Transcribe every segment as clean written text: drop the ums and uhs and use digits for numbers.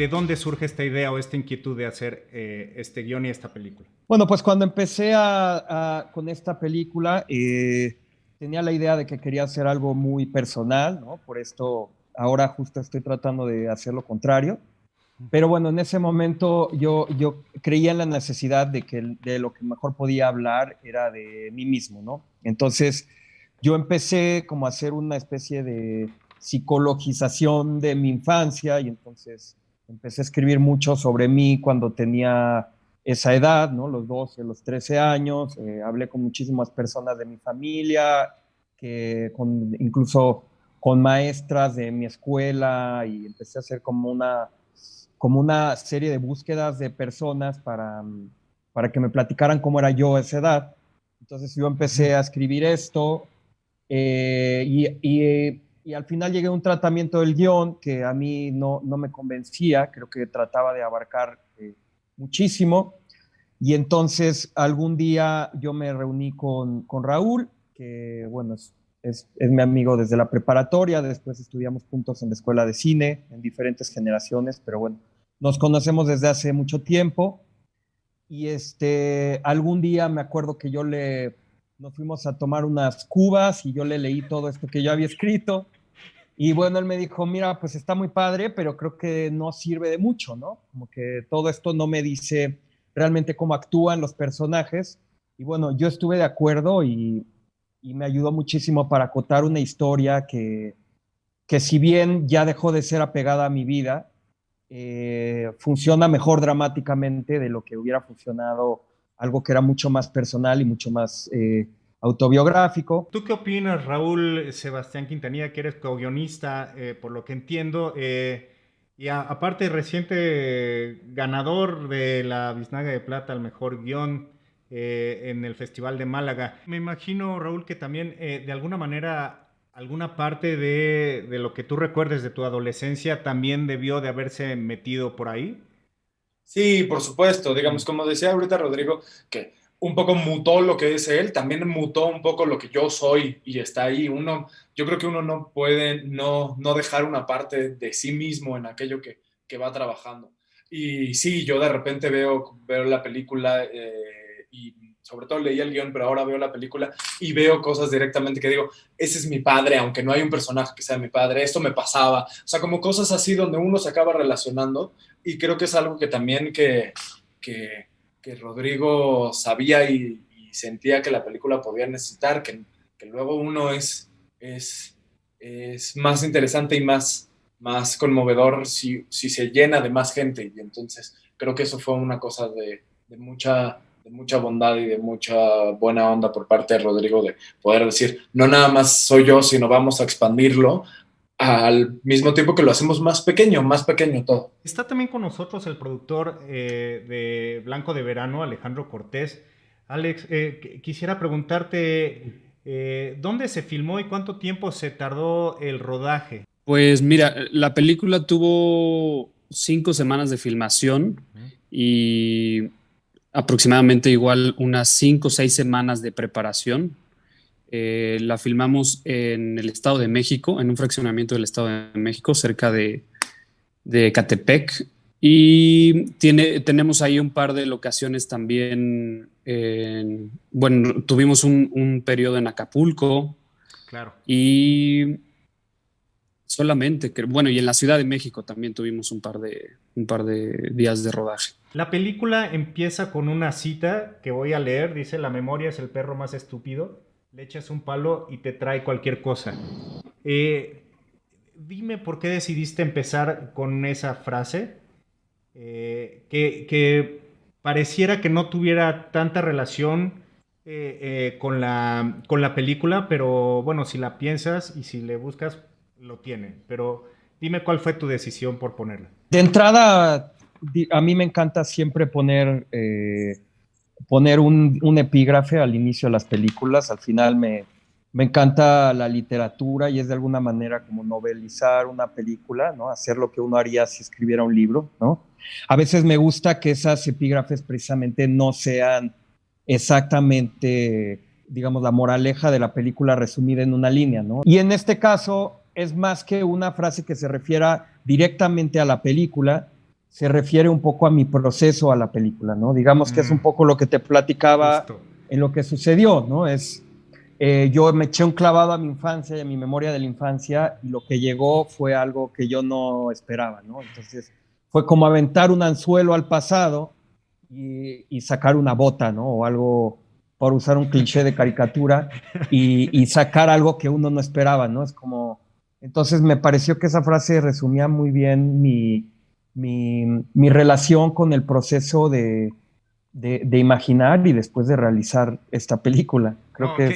¿de dónde surge esta idea o esta inquietud de hacer este guión y esta película? Bueno, pues cuando empecé con esta película, tenía la idea de que quería hacer algo muy personal, ¿no? Por esto ahora justo estoy tratando de hacer lo contrario. Pero bueno, en ese momento yo creía en la necesidad de lo que mejor podía hablar era de mí mismo, ¿no? Entonces yo empecé como a hacer una especie de psicologización de mi infancia y entonces empecé a escribir mucho sobre mí cuando tenía esa edad, ¿no? Los 12, los 13 años. Hablé con muchísimas personas de mi familia, incluso con maestras de mi escuela y empecé a hacer como una serie de búsquedas de personas para que me platicaran cómo era yo a esa edad. Entonces yo empecé a escribir esto y al final llegué a un tratamiento del guión que a mí no me convencía, creo que trataba de abarcar muchísimo. Y entonces algún día yo me reuní con Raúl, que bueno, es mi amigo desde la preparatoria, después estudiamos juntos en la escuela de cine, en diferentes generaciones, pero bueno, nos conocemos desde hace mucho tiempo. Y algún día me acuerdo que nos fuimos a tomar unas cubas y yo le leí todo esto que yo había escrito. Y bueno, él me dijo, mira, pues está muy padre, pero creo que no sirve de mucho, ¿no? Como que todo esto no me dice realmente cómo actúan los personajes. Y bueno, yo estuve de acuerdo y me ayudó muchísimo para acotar una historia que si bien ya dejó de ser apegada a mi vida, funciona mejor dramáticamente de lo que hubiera funcionado algo que era mucho más personal y mucho más autobiográfico. ¿Tú qué opinas, Raúl Sebastián Quintanilla, que eres co-guionista, por lo que entiendo, y aparte reciente ganador de la Biznaga de Plata al mejor guión en el Festival de Málaga? Me imagino, Raúl, que también de alguna manera, alguna parte de lo que tú recuerdes de tu adolescencia también debió de haberse metido por ahí. Sí, por supuesto. Digamos, como decía ahorita Rodrigo, que un poco mutó lo que es él, también mutó un poco lo que yo soy y está ahí. Yo creo que uno no puede no dejar una parte de sí mismo en aquello que va trabajando. Y sí, yo de repente veo la película y sobre todo leí el guión, pero ahora veo la película y veo cosas directamente que digo, ese es mi padre, aunque no hay un personaje que sea mi padre, esto me pasaba. O sea, como cosas así donde uno se acaba relacionando y creo que es algo que también que Rodrigo sabía y sentía que la película podía necesitar, que luego uno es más interesante y más conmovedor si se llena de más gente. Y entonces creo que eso fue una cosa de mucha bondad y de mucha buena onda por parte de Rodrigo de poder decir, no nada más soy yo, sino vamos a expandirlo al mismo tiempo que lo hacemos más pequeño todo. Está también con nosotros el productor de Blanco de Verano, Alejandro Cortés. Alex, quisiera preguntarte, ¿dónde se filmó y cuánto tiempo se tardó el rodaje? Pues mira, la película tuvo 5 semanas de filmación y aproximadamente igual unas 5 o 6 semanas de preparación. La filmamos en el Estado de México, en un fraccionamiento del Estado de México, cerca de Ecatepec. Y tenemos ahí un par de locaciones también. Bueno, tuvimos un periodo en Acapulco. Claro. Y solamente, bueno, y en la Ciudad de México también tuvimos un par de días de rodaje. La película empieza con una cita que voy a leer. Dice, la memoria es el perro más estúpido. Le echas un palo y te trae cualquier cosa. Dime por qué decidiste empezar con esa frase, que pareciera que no tuviera tanta relación con la película, pero bueno, si la piensas y si le buscas, lo tiene. Pero dime cuál fue tu decisión por ponerla. De entrada, a mí me encanta siempre poner un epígrafe al inicio de las películas. Al final me encanta la literatura y es de alguna manera como novelizar una película, ¿no? Hacer lo que uno haría si escribiera un libro, ¿no? A veces me gusta que esas epígrafes precisamente no sean exactamente, digamos, la moraleja de la película resumida en una línea, ¿no? Y en este caso es más que una frase que se refiera directamente a la película, se refiere un poco a mi proceso a la película, ¿no? Digamos que es un poco lo que te platicaba Justo. en lo que sucedió, ¿no? Yo me eché un clavado a mi infancia y a mi memoria de la infancia y lo que llegó fue algo que yo no esperaba, ¿no? Entonces fue como aventar un anzuelo al pasado y sacar una bota, ¿no? O algo, por usar un cliché de caricatura, y sacar algo que uno no esperaba, ¿no? Es como... Entonces me pareció que esa frase resumía muy bien mi relación con el proceso de imaginar y después de realizar esta película. Creo que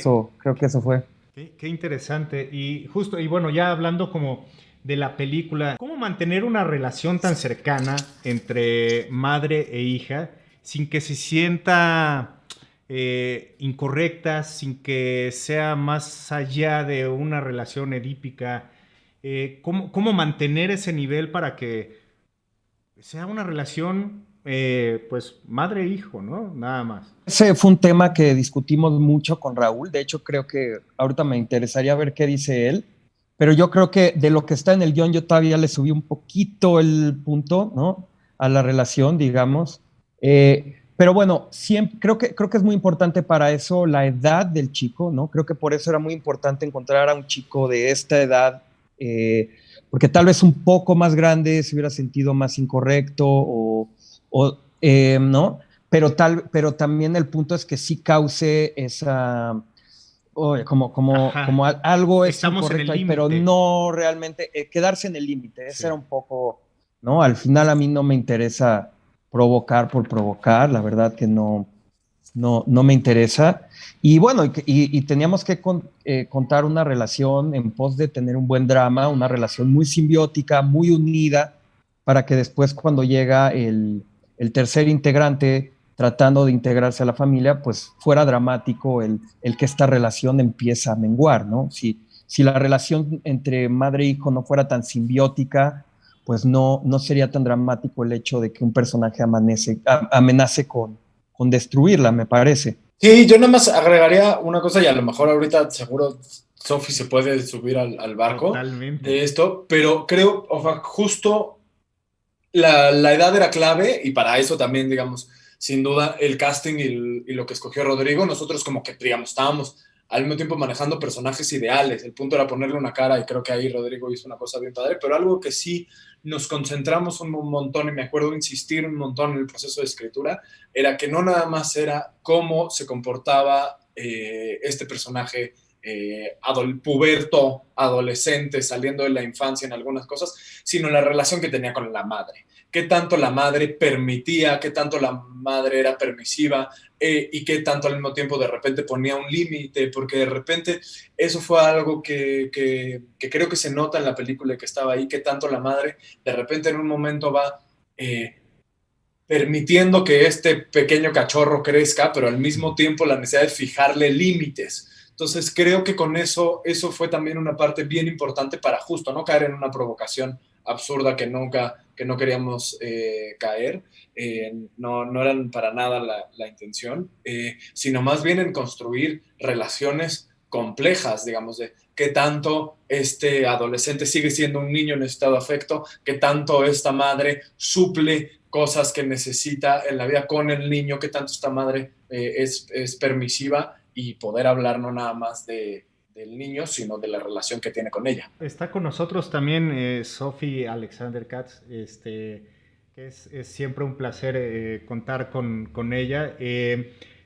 eso fue. Qué interesante. Y justo, y bueno, ya hablando como de la película, ¿cómo mantener una relación tan cercana entre madre e hija sin que se sienta incorrecta, sin que sea más allá de una relación edípica? ¿Cómo mantener ese nivel para que sea una relación, pues, madre-hijo, ¿no? Nada más. Ese fue un tema que discutimos mucho con Raúl. De hecho, creo que ahorita me interesaría ver qué dice él. Pero yo creo que de lo que está en el guión, yo todavía le subí un poquito el punto, ¿no? A la relación, digamos. Pero bueno, siempre, creo que es muy importante para eso la edad del chico, ¿no? Creo que por eso era muy importante encontrar a un chico de esta edad, porque tal vez un poco más grande se hubiera sentido más incorrecto ¿no? Pero también el punto es que sí cause esa, como algo es Estamos en el incorrecto ahí, pero límite. no realmente quedarse en el límite. Ese era un poco, ¿no? Al final a mí no me interesa provocar por provocar, la verdad que no me interesa. Y bueno, y teníamos que contar una relación en pos de tener un buen drama, una relación muy simbiótica, muy unida, para que después cuando llega el tercer integrante tratando de integrarse a la familia, pues fuera dramático el que esta relación empieza a menguar, ¿no? Si la relación entre madre e hijo no fuera tan simbiótica, pues no sería tan dramático el hecho de que un personaje amenace con destruirla, me parece. Sí, yo nada más agregaría una cosa y a lo mejor ahorita seguro Sofi se puede subir al barco Totalmente. de esto, pero creo, o sea, justo la edad era clave y para eso también, digamos, sin duda el casting y lo que escogió Rodrigo, nosotros como que, digamos, estábamos al mismo tiempo manejando personajes ideales. El punto era ponerle una cara y creo que ahí Rodrigo hizo una cosa bien padre, pero algo que sí nos concentramos un montón y me acuerdo insistir un montón en el proceso de escritura, era que no nada más era cómo se comportaba este personaje puberto, adolescente, saliendo de la infancia en algunas cosas, sino la relación que tenía con la madre. Qué tanto la madre permitía, qué tanto la madre era permisiva y qué tanto al mismo tiempo de repente ponía un límite, porque de repente eso fue algo que creo que se nota en la película que estaba ahí, qué tanto la madre de repente en un momento va permitiendo que este pequeño cachorro crezca, pero al mismo tiempo la necesidad de fijarle límites. Entonces creo que con eso fue también una parte bien importante para justo no caer en una provocación absurda que no queríamos caer. No eran para nada la intención, sino más bien en construir relaciones complejas, digamos, de qué tanto este adolescente sigue siendo un niño en estado de afecto, qué tanto esta madre suple cosas que necesita en la vida con el niño, qué tanto esta madre es permisiva y poder hablar no nada más del niño, sino de la relación que tiene con ella. Está con nosotros también Sophie Alexander Katz, que es siempre un placer contar con ella.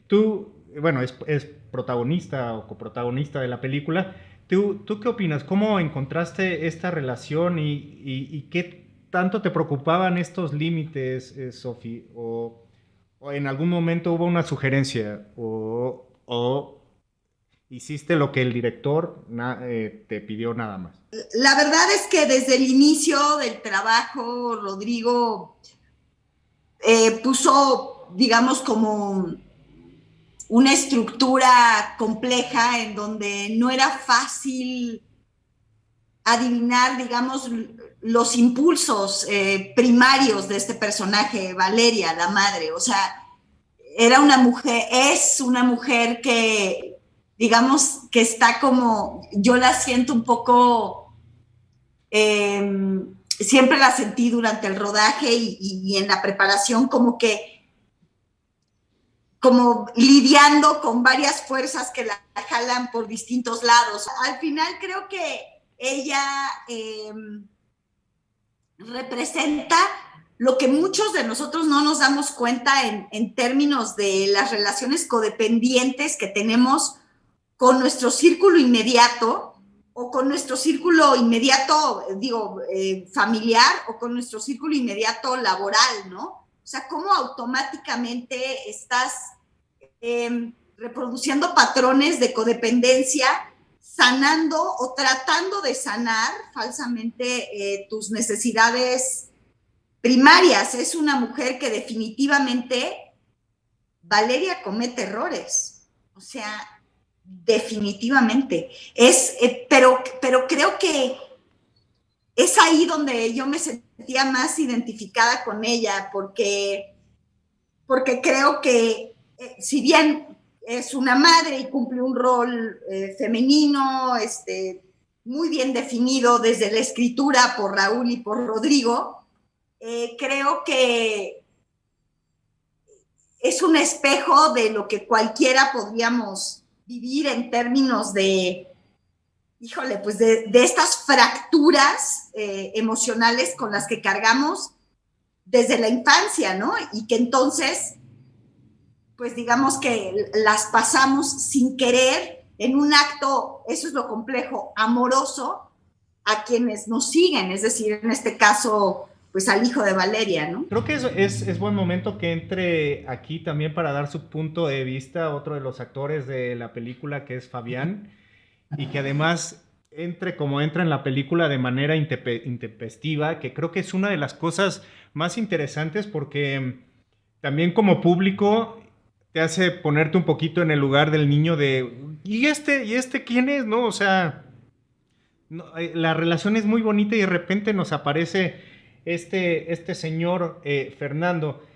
Tú, bueno, es protagonista o coprotagonista de la película. ¿Tú qué opinas? ¿Cómo encontraste esta relación y qué tanto te preocupaban estos límites, Sophie? ¿O en algún momento hubo una sugerencia? ¿O hiciste lo que el director te pidió nada más? La verdad es que desde el inicio del trabajo, Rodrigo puso, digamos, como una estructura compleja en donde no era fácil adivinar, digamos, los impulsos primarios de este personaje, Valeria, la madre. O sea, es una mujer que, digamos, que está como, yo la siento un poco siempre la sentí durante el rodaje y en la preparación como lidiando con varias fuerzas que la jalan por distintos lados. Al final creo que ella representa lo que muchos de nosotros no nos damos cuenta en términos de las relaciones codependientes que tenemos con nuestro círculo inmediato o con nuestro círculo inmediato, familiar o con nuestro círculo inmediato laboral, ¿no? O sea, cómo automáticamente estás reproduciendo patrones de codependencia, sanando o tratando de sanar falsamente tus necesidades primarias. Es una mujer que definitivamente, Valeria comete errores, o sea, definitivamente. Pero creo que es ahí donde yo me sentía más identificada con ella, porque creo que si bien es una madre y cumple un rol femenino, muy bien definido desde la escritura por Raúl y por Rodrigo, creo que es un espejo de lo que cualquiera podríamos vivir en términos de, pues de estas fracturas emocionales con las que cargamos desde la infancia, ¿no? Y que entonces, pues digamos que las pasamos sin querer en un acto, eso es lo complejo, amoroso a quienes nos siguen, es decir, en este caso, pues al hijo de Valeria, ¿no? Creo que es buen momento que entre aquí también para dar su punto de vista otro de los actores de la película, que es Fabián, y que además entra en la película de manera intempestiva, que creo que es una de las cosas más interesantes, porque también como público te hace ponerte un poquito en el lugar del niño de ¿y este quién es? ¿No? O sea, no, la relación es muy bonita y de repente nos aparece este señor Fernando.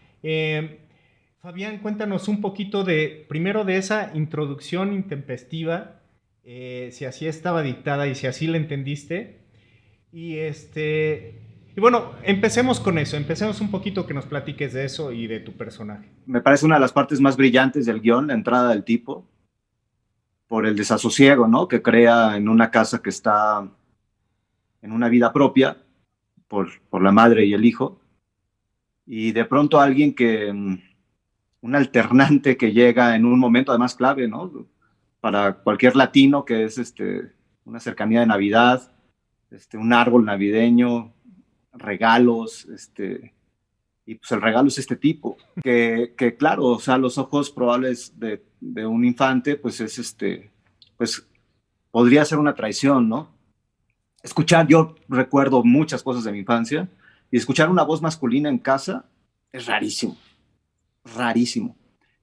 Fabián, cuéntanos un poquito primero de esa introducción intempestiva, si así estaba dictada y si así la entendiste. Y bueno, empecemos con eso, empecemos un poquito que nos platiques de eso y de tu personaje. Me parece una de las partes más brillantes del guión, la entrada del tipo, por el desasosiego, ¿no? Que crea en una casa que está en una vida propia, por la madre y el hijo, y de pronto alguien un alternante que llega en un momento además clave, ¿no? Para cualquier latino, que es una cercanía de Navidad, un árbol navideño, regalos, y pues el regalo es este tipo, que claro, o sea, los ojos probables de un infante, pues es pues podría ser una traición, ¿no? Yo recuerdo muchas cosas de mi infancia, y escuchar una voz masculina en casa es rarísimo, rarísimo.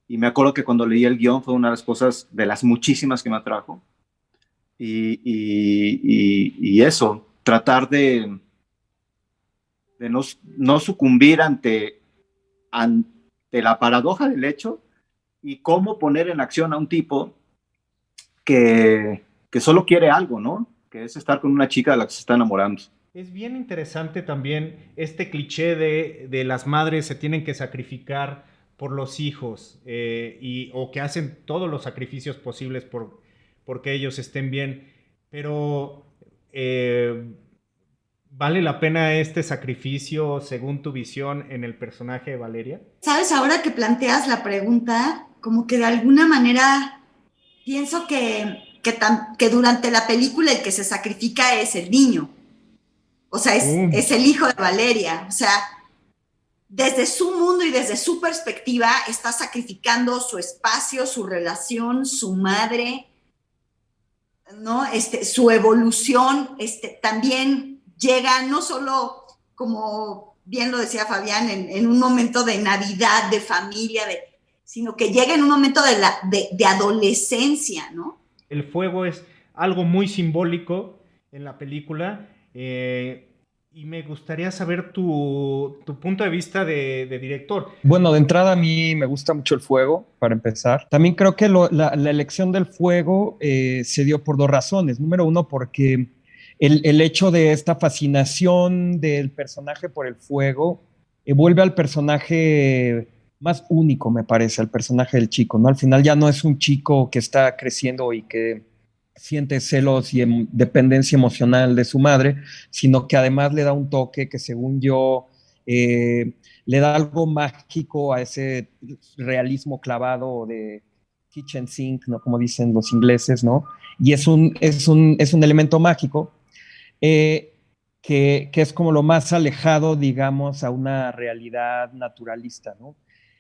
Y me acuerdo que cuando leí el guión fue una de las cosas, de las muchísimas que me atrajo, y eso, tratar de no sucumbir ante la paradoja del hecho y cómo poner en acción a un tipo que solo quiere algo, ¿no? Que es estar con una chica de la que se está enamorando. Es bien interesante también este cliché de las madres se tienen que sacrificar por los hijos o que hacen todos los sacrificios posibles porque ellos estén bien, pero ¿vale la pena este sacrificio según tu visión en el personaje de Valeria? Sabes, ahora que planteas la pregunta, como que de alguna manera pienso que durante la película el que se sacrifica es el niño. O sea, es el hijo de Valeria. O sea, desde su mundo y desde su perspectiva está sacrificando su espacio, su relación, su madre, ¿no? Su evolución. También llega no solo, como bien lo decía Fabián, en un momento de Navidad, de familia, sino que llega en un momento de adolescencia, ¿no? El fuego es algo muy simbólico en la película, y me gustaría saber tu punto de vista de director. Bueno, de entrada a mí me gusta mucho el fuego, para empezar. También creo que la elección del fuego se dio por dos razones. Número uno, porque el hecho de esta fascinación del personaje por el fuego vuelve al personaje más único, me parece, al personaje del chico, ¿no? Al final ya no es un chico que está creciendo y que siente celos y dependencia emocional de su madre, sino que además le da un toque que, según yo, le da algo mágico a ese realismo clavado de kitchen sink, ¿no? Como dicen los ingleses, ¿no? Y es un elemento mágico que es como lo más alejado, digamos, a una realidad naturalista, ¿no?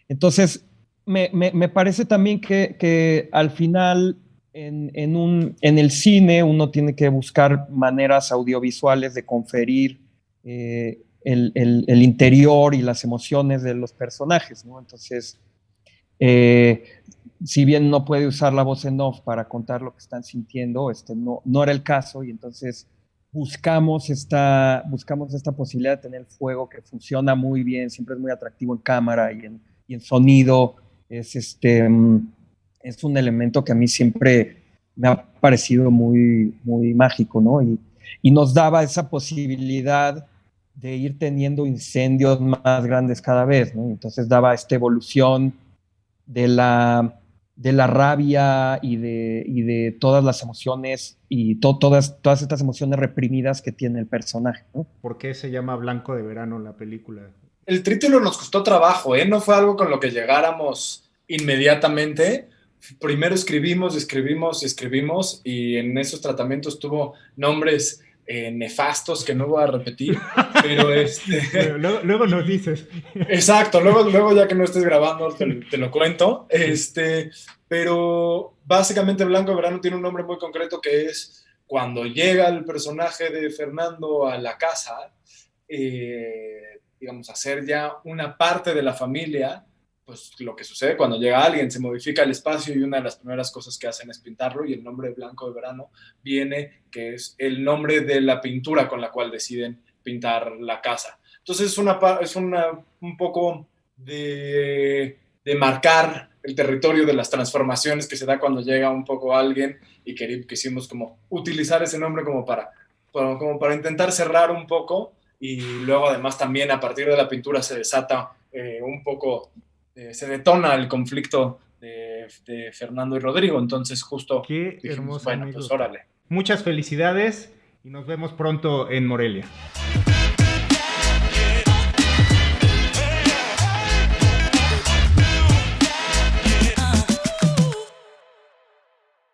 Entonces, me parece también que al final en el cine uno tiene que buscar maneras audiovisuales de conferir el interior y las emociones de los personajes, ¿no? Entonces, si bien no puede usar la voz en off para contar lo que están sintiendo, no era el caso, y entonces buscamos esta posibilidad de tener fuego que funciona muy bien, siempre es muy atractivo en cámara y en sonido. Es un elemento que a mí siempre me ha parecido muy, muy mágico, ¿no? Y nos daba esa posibilidad de ir teniendo incendios más grandes cada vez, ¿no? Entonces daba esta evolución de la rabia y de todas las emociones y todas estas emociones reprimidas que tiene el personaje, ¿no? ¿Por qué se llama Blanco de Verano la película? El título nos costó trabajo, ¿eh? No fue algo con lo que llegáramos inmediatamente. Primero escribimos y en esos tratamientos tuvo nombres nefastos que no voy a repetir, pero luego nos dices. Exacto, luego ya que no estés grabando te lo cuento. Pero básicamente Blanco de Verano tiene un nombre muy concreto, que es cuando llega el personaje de Fernando a la casa, digamos, a ser ya una parte de la familia. Pues lo que sucede cuando llega alguien, se modifica el espacio, y una de las primeras cosas que hacen es pintarlo, y el nombre de Blanco de Verano viene, que es el nombre de la pintura con la cual deciden pintar la casa. Entonces es un poco de marcar el territorio de las transformaciones que se da cuando llega un poco alguien, y quisimos como utilizar ese nombre como para intentar cerrar un poco, y luego además también a partir de la pintura se desata un poco... se detona el conflicto de Fernando y Rodrigo. Entonces justo Qué dijimos, hermoso, bueno, amigos. pues órale. Muchas felicidades y nos vemos pronto en Morelia.